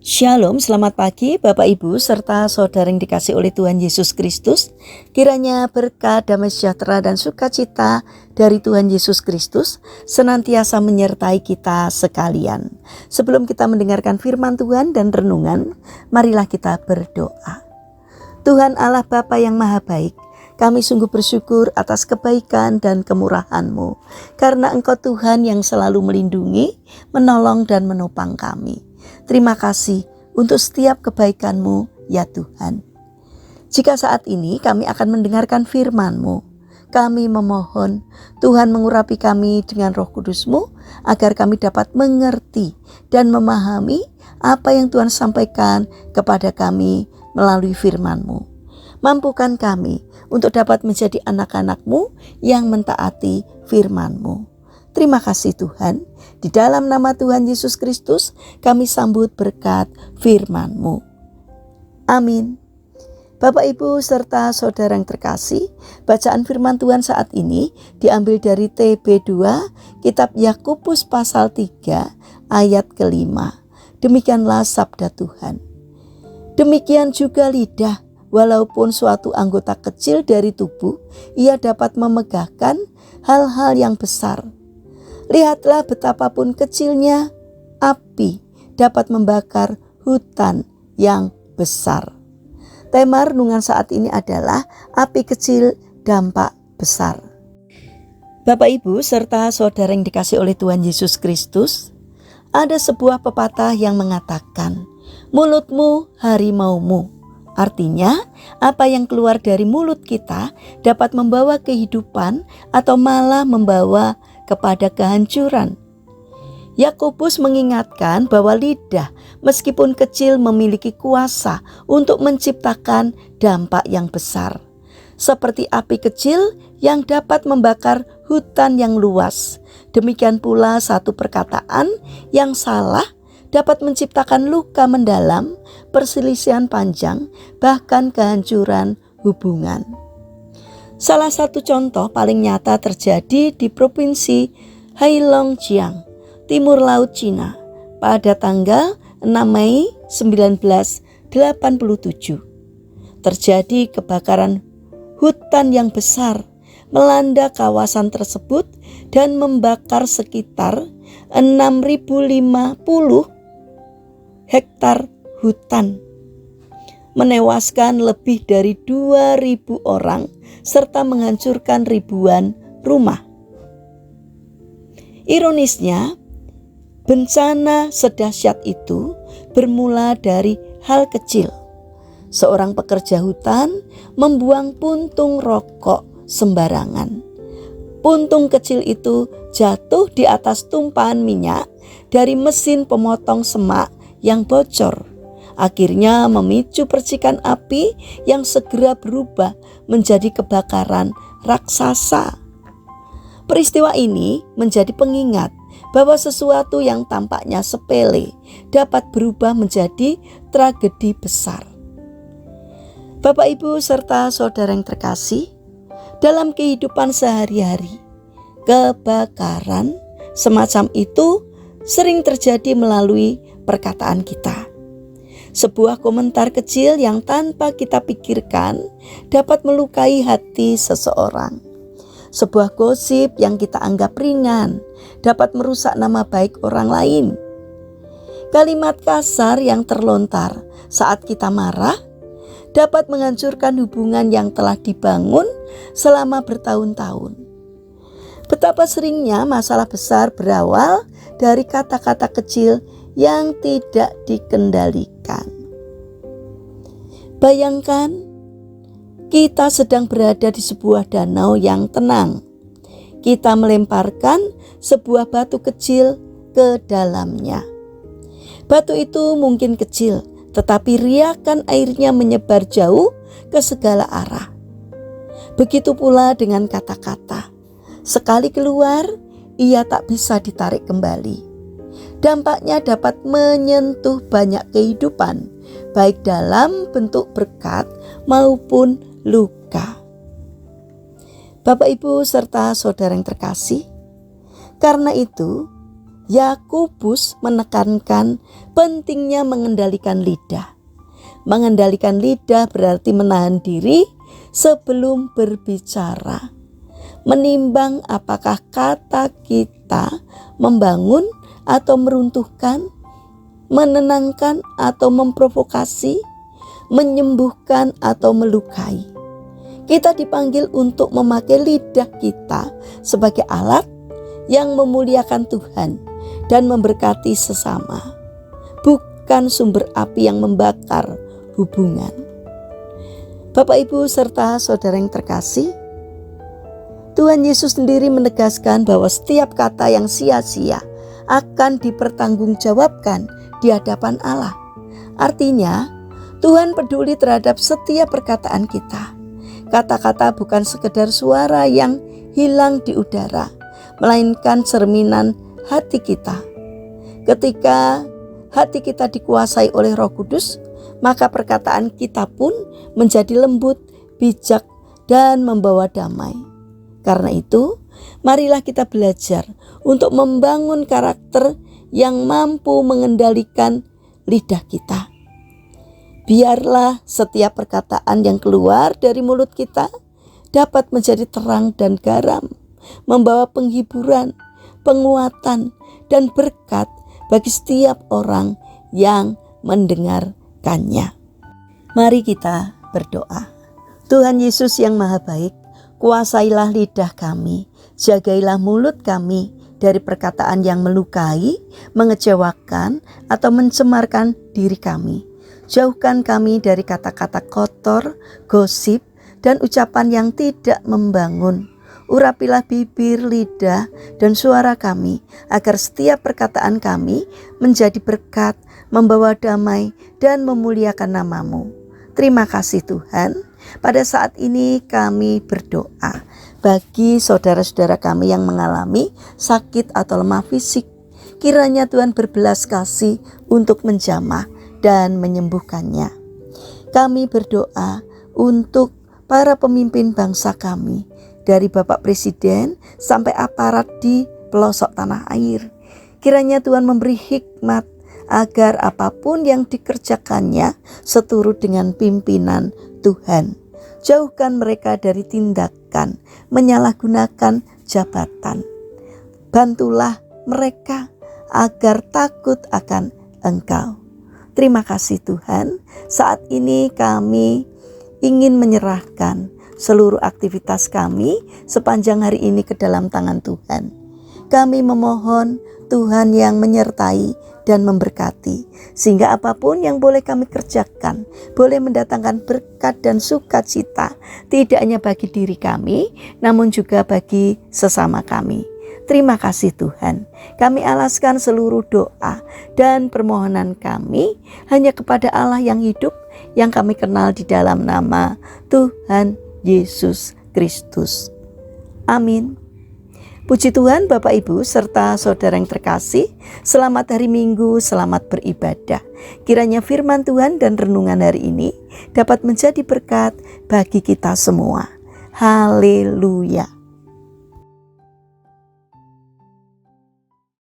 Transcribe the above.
Shalom, selamat pagi Bapak Ibu serta saudara yang dikasih oleh Tuhan Yesus Kristus. Kiranya berkat, damai sejahtera dan sukacita dari Tuhan Yesus Kristus senantiasa menyertai kita sekalian. Sebelum kita mendengarkan firman Tuhan dan renungan, marilah kita berdoa. Tuhan Allah Bapa yang Maha Baik, kami sungguh bersyukur atas kebaikan dan kemurahan-Mu, karena Engkau Tuhan yang selalu melindungi, menolong dan menopang kami. Terima kasih untuk setiap kebaikan-Mu, ya Tuhan. Jika saat ini kami akan mendengarkan firman-Mu, kami memohon Tuhan mengurapi kami dengan Roh Kudus-Mu, agar kami dapat mengerti dan memahami apa yang Tuhan sampaikan kepada kami melalui firman-Mu. Mampukan kami untuk dapat menjadi anak-anak-Mu yang mentaati firman-Mu. Terima kasih Tuhan, di dalam nama Tuhan Yesus Kristus kami sambut berkat firman-Mu. Amin. Bapak Ibu serta saudara yang terkasih, bacaan firman Tuhan saat ini diambil dari TB2, kitab Yakobus pasal 3 ayat ke-5. Demikianlah sabda Tuhan. Demikian juga lidah, walaupun suatu anggota kecil dari tubuh, ia dapat memegahkan hal-hal yang besar. Lihatlah betapapun kecilnya api dapat membakar hutan yang besar. Tema renungan saat ini adalah api kecil dampak besar. Bapak Ibu serta saudara yang dikasih oleh Tuhan Yesus Kristus, ada sebuah pepatah yang mengatakan, mulutmu harimaumu. Artinya, apa yang keluar dari mulut kita dapat membawa kehidupan atau malah membawa kepada kehancuran. Yakobus mengingatkan bahwa lidah meskipun kecil memiliki kuasa untuk menciptakan dampak yang besar. Seperti api kecil yang dapat membakar hutan yang luas. Demikian pula satu perkataan yang salah dapat menciptakan luka mendalam, perselisihan panjang, bahkan kehancuran hubungan. Salah satu contoh paling nyata terjadi di provinsi Heilongjiang, Timur Laut Cina, pada tanggal 6 Mei 1987. Terjadi kebakaran hutan yang besar melanda kawasan tersebut dan membakar sekitar 6.050 hektar hutan, menewaskan lebih dari 2.000 orang serta menghancurkan ribuan rumah. Ironisnya, bencana sedahsyat itu bermula dari hal kecil. Seorang pekerja hutan membuang puntung rokok sembarangan. Puntung kecil itu jatuh di atas tumpahan minyak dari mesin pemotong semak yang bocor. Akhirnya memicu percikan api yang segera berubah menjadi kebakaran raksasa. Peristiwa ini menjadi pengingat bahwa sesuatu yang tampaknya sepele dapat berubah menjadi tragedi besar. Bapak Ibu serta saudara yang terkasih, dalam kehidupan sehari-hari, kebakaran semacam itu sering terjadi melalui perkataan kita. Sebuah komentar kecil yang tanpa kita pikirkan dapat melukai hati seseorang. Sebuah gosip yang kita anggap ringan dapat merusak nama baik orang lain. Kalimat kasar yang terlontar saat kita marah dapat menghancurkan hubungan yang telah dibangun selama bertahun-tahun. Betapa seringnya masalah besar berawal dari kata-kata kecil yang tidak dikendalikan. Bayangkan kita sedang berada di sebuah danau yang tenang. Kita melemparkan sebuah batu kecil ke dalamnya. Batu itu mungkin kecil, tetapi riakan airnya menyebar jauh ke segala arah. Begitu pula dengan kata-kata. Sekali keluar, ia tak bisa ditarik kembali. Dampaknya dapat menyentuh banyak kehidupan, baik dalam bentuk berkat maupun luka. Bapak Ibu serta saudara yang terkasih, karena itu Yakobus menekankan pentingnya mengendalikan lidah. Mengendalikan lidah berarti menahan diri sebelum berbicara, menimbang apakah kata kita membangun atau meruntuhkan, menenangkan atau memprovokasi, menyembuhkan atau melukai. Kita dipanggil untuk memakai lidah kita sebagai alat yang memuliakan Tuhan dan memberkati sesama, bukan sumber api yang membakar hubungan. Bapak, Ibu, serta saudara yang terkasih, Tuhan Yesus sendiri menegaskan bahwa setiap kata yang sia-sia akan dipertanggungjawabkan di hadapan Allah. Artinya, Tuhan peduli terhadap setiap perkataan kita. Kata-kata bukan sekedar suara yang hilang di udara, melainkan cerminan hati kita. Ketika hati kita dikuasai oleh Roh Kudus, maka perkataan kita pun menjadi lembut, bijak, dan membawa damai. Karena itu, marilah kita belajar untuk membangun karakter yang mampu mengendalikan lidah kita. Biarlah setiap perkataan yang keluar dari mulut kita dapat menjadi terang dan garam, membawa penghiburan, penguatan, dan berkat bagi setiap orang yang mendengarkannya. Mari kita berdoa. Tuhan Yesus yang Maha Baik, kuasailah lidah kami, jagailah mulut kami dari perkataan yang melukai, mengecewakan, atau mencemarkan diri kami. Jauhkan kami dari kata-kata kotor, gosip, dan ucapan yang tidak membangun. Urapilah bibir, lidah, dan suara kami, agar setiap perkataan kami menjadi berkat, membawa damai, dan memuliakan nama-Mu. Terima kasih Tuhan. Pada saat ini kami berdoa bagi saudara-saudara kami yang mengalami sakit atau lemah fisik. Kiranya Tuhan berbelas kasih untuk menjamah dan menyembuhkannya. Kami berdoa untuk para pemimpin bangsa kami, dari Bapak Presiden sampai aparat di pelosok tanah air. Kiranya Tuhan memberi hikmat agar apapun yang dikerjakannya seturut dengan pimpinan Tuhan. Jauhkan mereka dari tindakan menyalahgunakan jabatan. Bantulah mereka agar takut akan Engkau. Terima kasih Tuhan, saat ini kami ingin menyerahkan seluruh aktivitas kami sepanjang hari ini ke dalam tangan Tuhan. Kami memohon Tuhan yang menyertai dan memberkati, sehingga apapun yang boleh kami kerjakan boleh mendatangkan berkat dan sukacita, tidak hanya bagi diri kami, namun juga bagi sesama kami. Terima kasih Tuhan. Kami alaskan seluruh doa dan permohonan kami hanya kepada Allah yang hidup, yang kami kenal di dalam nama Tuhan Yesus Kristus. Amin. Puji Tuhan, Bapak Ibu serta saudara yang terkasih, selamat hari Minggu, selamat beribadah. Kiranya firman Tuhan dan renungan hari ini dapat menjadi berkat bagi kita semua. Haleluya.